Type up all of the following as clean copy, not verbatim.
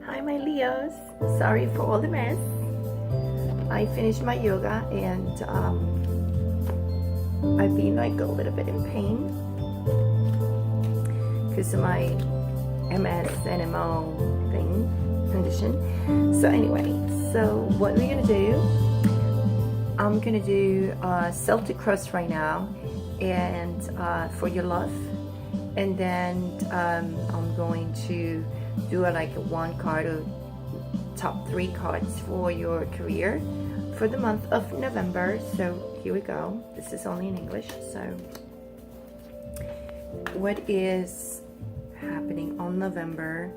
Hi my Leos, sorry for all the mess. I finished my yoga and I've been like a little bit in pain because of my MS and MO condition. So anyway, so what we're gonna do, I'm gonna do Celtic Cross right now and for your love, and then I'm going to do like one card or top 3 cards for your career for the month of November. So here we go. This is only in English. So what is happening on November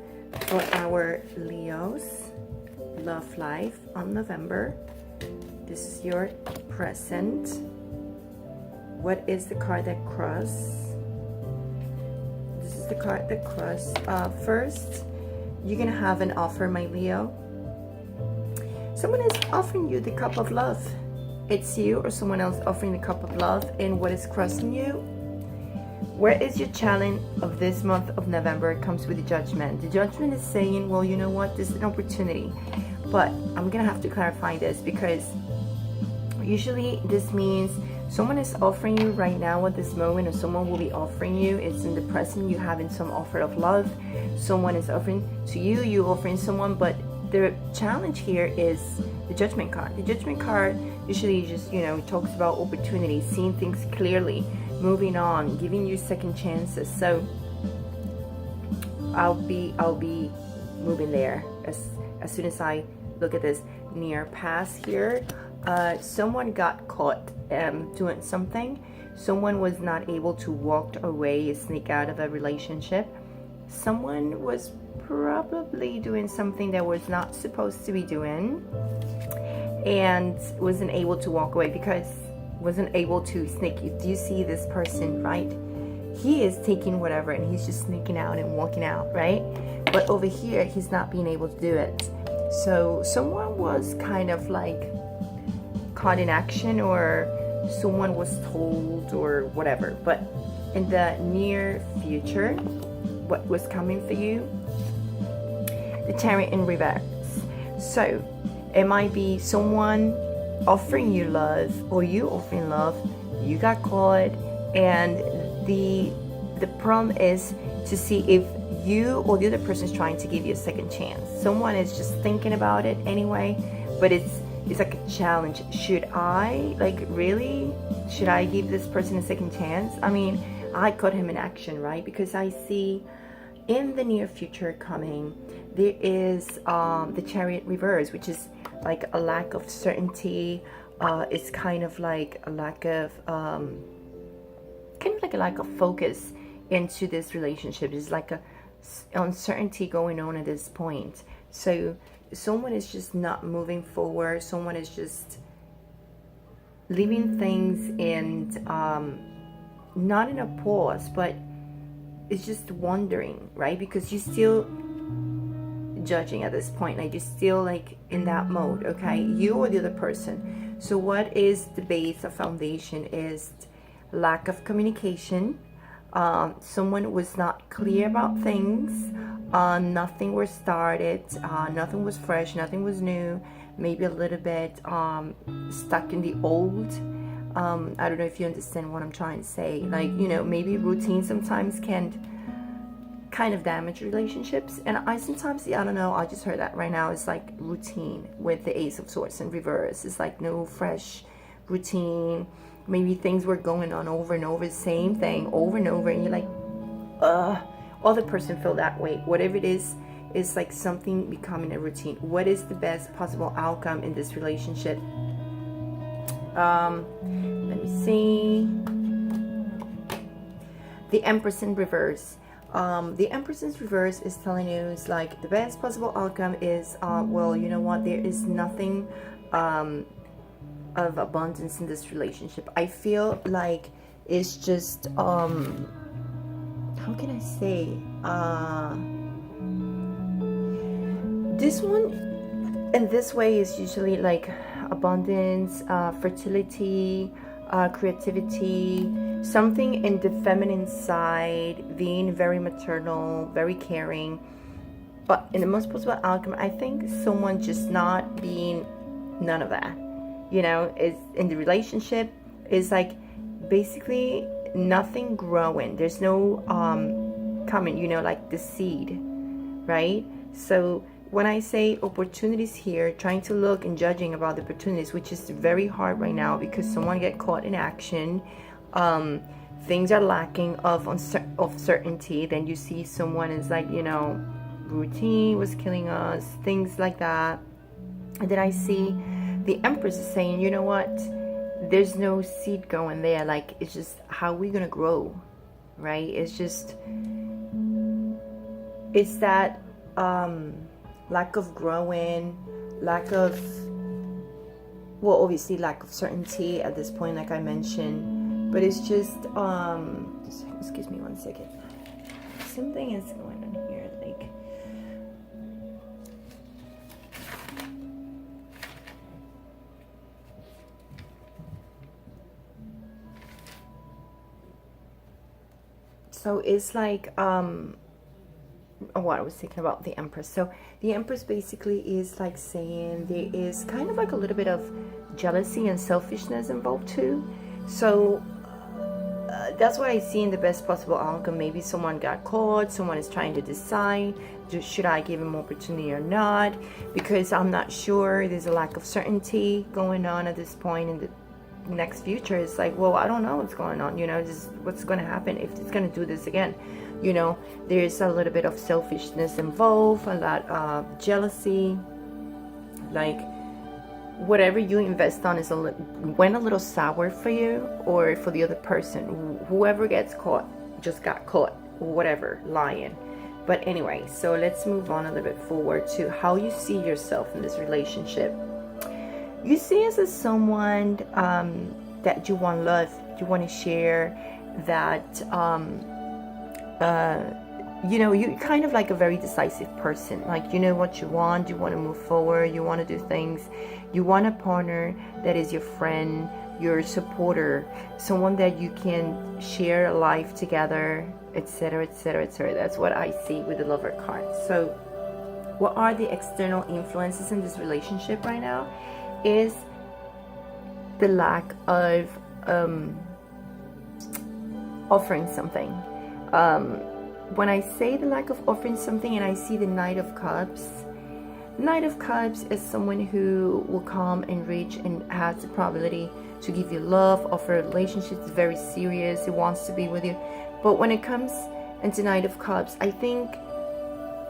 for our Leos love life on November? This is your present. What is the card that cross? This is the card that cross. First, you're gonna have an offer, my Leo. Someone is offering you the cup of love. It's you or someone else offering the cup of love. And what is crossing you? Where is your challenge of this month of November? It comes with the Judgment. The Judgment is saying, well, you know what, this is an opportunity. But I'm gonna have to clarify this because usually this means someone is offering you right now at this moment, or someone will be offering you. It's in the present, you having some offer of love. Someone is offering to you, you offering someone, but the challenge here is the Judgment card. The Judgment card usually just, it talks about opportunities, seeing things clearly, moving on, giving you second chances. So I'll be moving there as soon as I look at this near past here. Someone got caught doing something. Someone was not able to walk away, sneak out of a relationship. Someone was probably doing something that was not supposed to be doing and wasn't able to walk away because wasn't able to sneak. Do you see this person, right? He is taking whatever and he's just sneaking out and walking out, right? But over here, he's not being able to do it. So someone was kind of like caught in action, or someone was told or whatever. But in the near future, what was coming for you? The Chariot in reverse. So it might be someone offering you love or you offering love. You got caught, and the problem is to see if you or the other person is trying to give you a second chance. Someone is just thinking about it anyway, but it's like a challenge. Should I give this person a second chance? I mean, I caught him in action, right? Because I see in the near future coming, there is the Chariot reverse, which is like a lack of certainty. It's kind of like a lack of focus into this relationship. It's like a uncertainty going on at this point. So someone is just not moving forward. Someone is just leaving things in not in a pause, but it's just wondering, right? Because you're still judging at this point, like you're still like in that mode, okay? You or the other person. So what is the base of foundation is lack of communication. Someone was not clear about things. Nothing was started. Nothing was fresh. Nothing was new. Maybe a little bit stuck in the old. I don't know if you understand what I'm trying to say. Like, maybe routine sometimes can kind of damage relationships. And I don't know, I just heard that right now. It's like routine with the Ace of Swords in reverse. It's like no fresh routine. Maybe things were going on over and over, same thing over and over, and you're like, other person feel that way. Whatever it is like something becoming a routine. What is the best possible outcome in this relationship? Let me see. The Empress in reverse. The Empress in reverse is telling you, it's like the best possible outcome is, well, you know what, there is nothing of abundance in this relationship. I feel like it's just how can I say, this one in this way is usually like abundance, fertility, creativity, something in the feminine side, being very maternal, very caring, But in the most possible outcome, I think someone just not being none of that, you know, is in the relationship is like basically nothing growing. There's no coming, you know, like the seed, right? So when I say opportunities here, trying to look and judging about the opportunities, which is very hard right now because someone get caught in action, things are lacking of certainty. Then you see someone is like, you know, routine was killing us, things like that. And then I see the Empress is saying, you know what, there's no seed going there. Like, it's just how we gonna grow, right? It's just, it's that lack of growing, lack of, well, obviously lack of certainty at this point, like I mentioned. But it's just excuse me one second, something is going on here, like, so it's like what I was thinking about the Empress. So the Empress basically is like saying there is kind of like a little bit of jealousy and selfishness involved too. So that's what I see in the best possible outcome. Maybe someone got caught, someone is trying to decide, should I give him opportunity or not, because I'm not sure. There's a lack of certainty going on at this point in the next future. It's like, well, I don't know what's going on, you know, just what's going to happen, if it's going to do this again. You know, there's a little bit of selfishness involved, a lot of jealousy. Like, whatever you invest on is went a little sour for you or for the other person. Whoever gets caught just got caught, whatever, lying. But anyway, so let's move on a little bit forward to how you see yourself in this relationship. You see us as someone that you want love, you want to share, that you know, you kind of like a very decisive person. Like, you know what you want to move forward, you want to do things, you want a partner that is your friend, your supporter, someone that you can share life together, etc., etc., etc. That's what I see with the Lover card. So what are the external influences in this relationship right now is the lack of offering something. When I say the lack of offering something and I see the Knight of Cups is someone who will come and reach and has the probability to give you love, offer a relationship. It's very serious, it wants to be with you. But when it comes into Knight of Cups, I think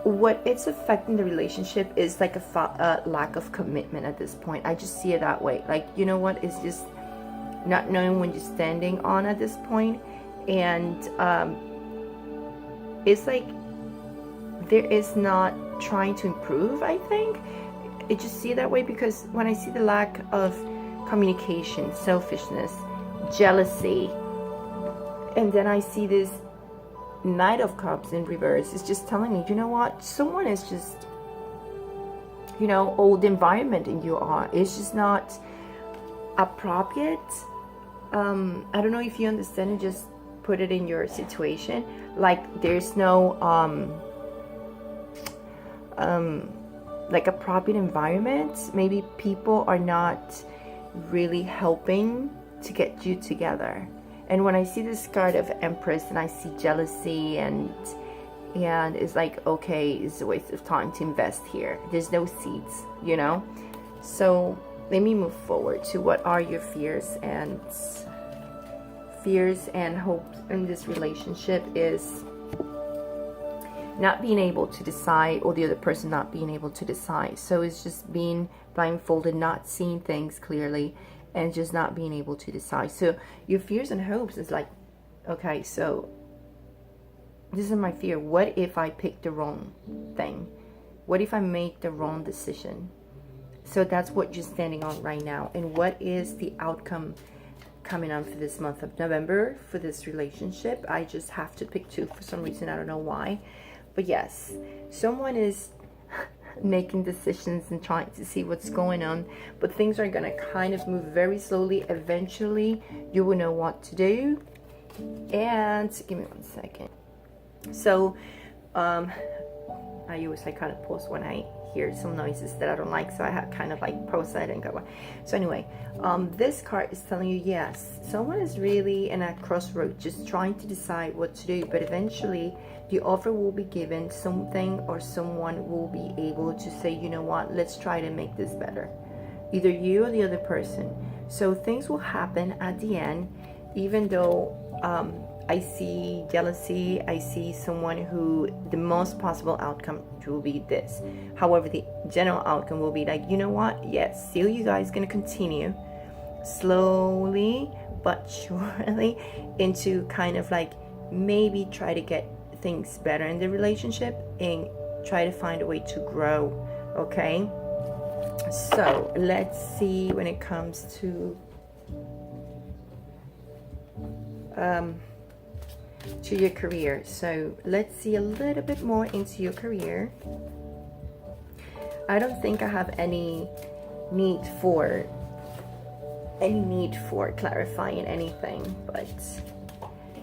what it's affecting the relationship is like a lack of commitment at this point. I just see it that way. Like, you know what, it's just not knowing when you're standing on at this point. And it's like there is not trying to improve. I think I just see it that way because when I see the lack of communication, selfishness, jealousy, and then I see this Knight of Cups in reverse, it's just telling me, you know what, someone is just, you know, old environment in you are, it's just not appropriate. I don't know if you understand it, just put it in your situation. Like, there's no like appropriate environment. Maybe people are not really helping to get you together. And when I see this card of Empress and I see jealousy and it's like, okay, it's a waste of time to invest here. There's no seeds, you know. So let me move forward to what are your fears and hopes in this relationship. Is not being able to decide, or the other person not being able to decide. So it's just being blindfolded, not seeing things clearly, and just not being able to decide. So your fears and hopes is like, okay, so this is my fear. What if I pick the wrong thing? What if I make the wrong decision? So that's what you're standing on right now. And what is the outcome coming on for this month of November for this relationship? I just have to pick two for some reason. I don't know why. But yes, someone is making decisions and trying to see what's going on, but things are going to kind of move very slowly. Eventually you will know what to do. And give me one second. So I I always like kind of pause when I hear some noises that I don't like, so I have kind of like pause it and go. So anyway, this card is telling you, yes, someone is really in a crossroad, just trying to decide what to do, but eventually the offer will be given, something or someone will be able to say, you know what, let's try to make this better, either you or the other person. So things will happen at the end, even though I see jealousy, I see someone who the most possible outcome will be this. However, the general outcome will be like, you know what, yes, still you guys gonna continue slowly but surely into kind of like maybe try to get things better in the relationship and try to find a way to grow. Okay, so let's see when it comes to your career. So let's see a little bit more into your career. I don't think I have any need for clarifying anything, but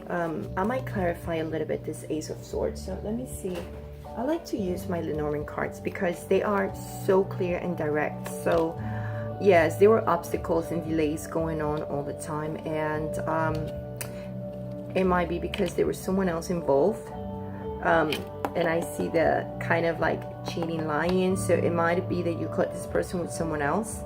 I might clarify a little bit this Ace of Swords. So let me see. I like to use my Lenormand cards because they are so clear and direct. So yes, there were obstacles and delays going on all the time, and it might be because there was someone else involved, and I see the kind of like cheating, lying. So it might be that you caught this person with someone else,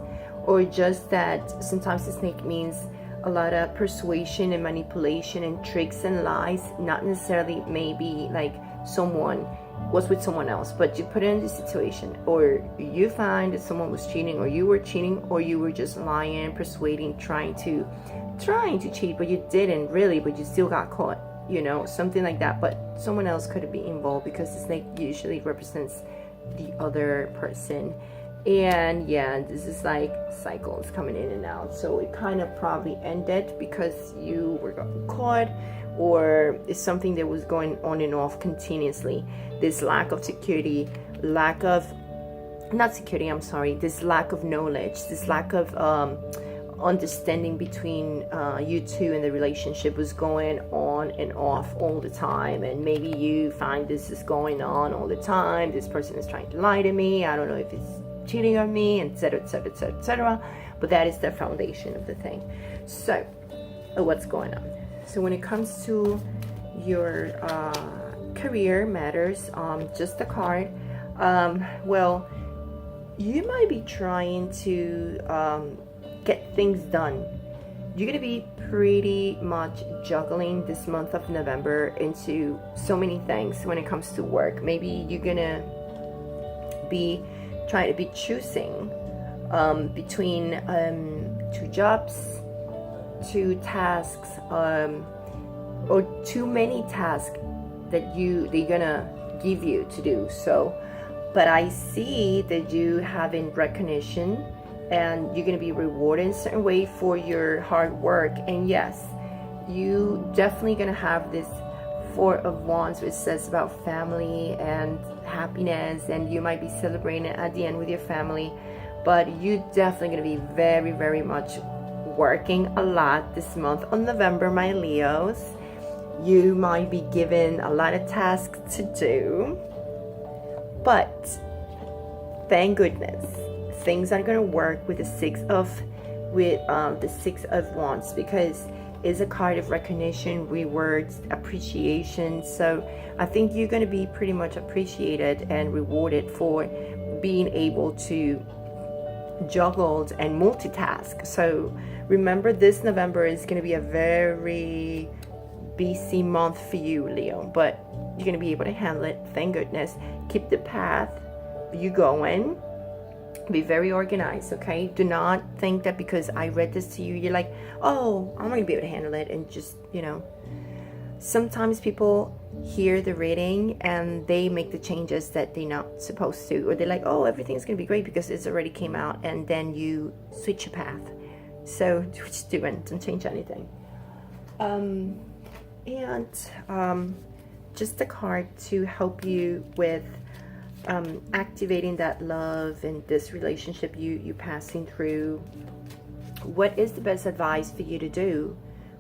or just that sometimes the snake means a lot of persuasion and manipulation and tricks and lies, not necessarily maybe like someone was with someone else, but you put it in this situation, or you find that someone was cheating, or you were cheating, or you were just lying, persuading, trying to cheat, but you didn't really, but you still got caught, you know, something like that. But someone else could be involved because the snake usually represents the other person. And yeah, this is like cycles coming in and out. So it kind of probably ended because you were gotten caught, or it's something that was going on and off continuously. This lack of security, this lack of knowledge, this lack of understanding between you two, and the relationship was going on and off all the time. And maybe you find this is going on all the time. This person is trying to lie to me. I don't know if it's cheating on me, etc., etc., etc., etc. But that is the foundation of the thing. So what's going on? So when it comes to your career matters, just a card, well, you might be trying to get things done. You're gonna be pretty much juggling this month of November into so many things when it comes to work. Maybe you're gonna be trying to be choosing between 2 jobs, 2 tasks, or too many tasks that they're gonna give you to do. So, but I see that you having recognition, and you're gonna be rewarded in a certain way for your hard work. And yes, you definitely gonna have this 4 of Wands, which says about family and happiness, and you might be celebrating at the end with your family. But you definitely gonna be very, very much working a lot this month of November, my Leos. You might be given a lot of tasks to do, but thank goodness things are going to work with the 6 of Wands, because it's a card of recognition, rewards, appreciation. So I think you're going to be pretty much appreciated and rewarded for being able to juggle and multitask. So remember, this November is going to be a very busy month for you, Leo, but you're going to be able to handle it, thank goodness. Keep the path you going. Be very organized, okay? Do not think that because I read this to you, you're like, oh, I'm gonna be able to handle it, and just, you know, sometimes people hear the reading and they make the changes that they're not supposed to, or they're like, oh, everything's gonna be great because it's already came out, and then you switch your path. So just do it, don't change anything. Just a card to help you with activating that love and this relationship you passing through. What is the best advice for you to do?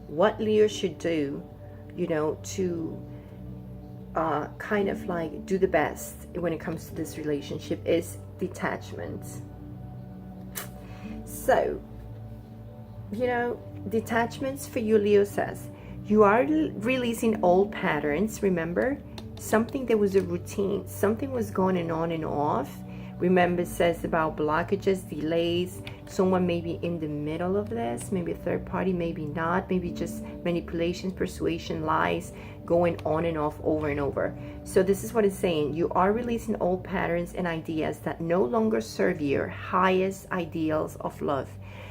What Leo should do, you know, to kind of like do the best when it comes to this relationship is detachment. So, you know, detachments for you, Leo says, you are releasing old patterns. Remember, something that was a routine, something was going on and off. Remember, it says about blockages, delays. Someone may be in the middle of this, maybe a third party, maybe not, maybe just manipulation, persuasion, lies, going on and off over and over. So this is what it's saying. You are releasing old patterns and ideas that no longer serve your highest ideals of love.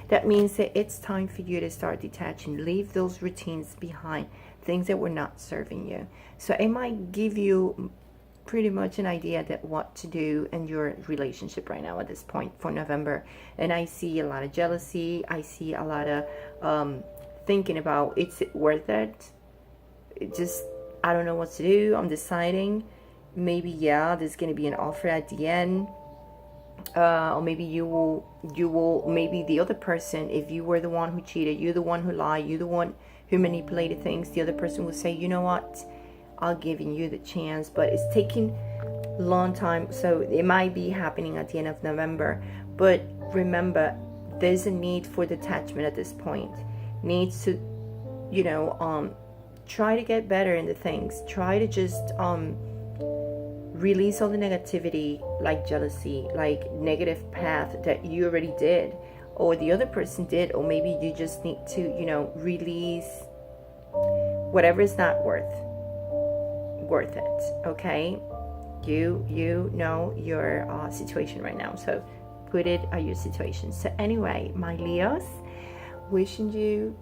That means that it's time for you to start detaching. Leave those routines behind, things that were not serving you. So it might give you pretty much an idea that what to do in your relationship right now at this point for November. And I see a lot of jealousy. I see a lot of thinking about, is it worth it? It just, I don't know what to do. I'm deciding. Maybe, yeah, there's going to be an offer at the end. Or maybe you will, maybe the other person, if you were the one who cheated, you're the one who lied, you're the one who manipulated things, the other person will say, you know what, I'll give you the chance, but it's taking a long time. So it might be happening at the end of November. But remember, there's a need for detachment at this point. Needs to, you know, try to get better in the things. Try to just release all the negativity, like jealousy, like negative path that you already did, or the other person did, or maybe you just need to, you know, release whatever is not worth it. Okay, you know your situation right now, so put it at your situation. So anyway, my Leos, wishing you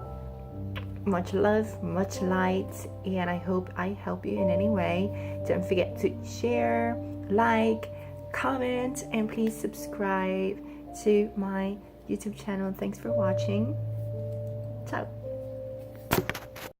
much love, much light, and I hope I help you in any way. Don't forget to share, like, comment, and please subscribe to my YouTube channel. Thanks for watching. Ciao.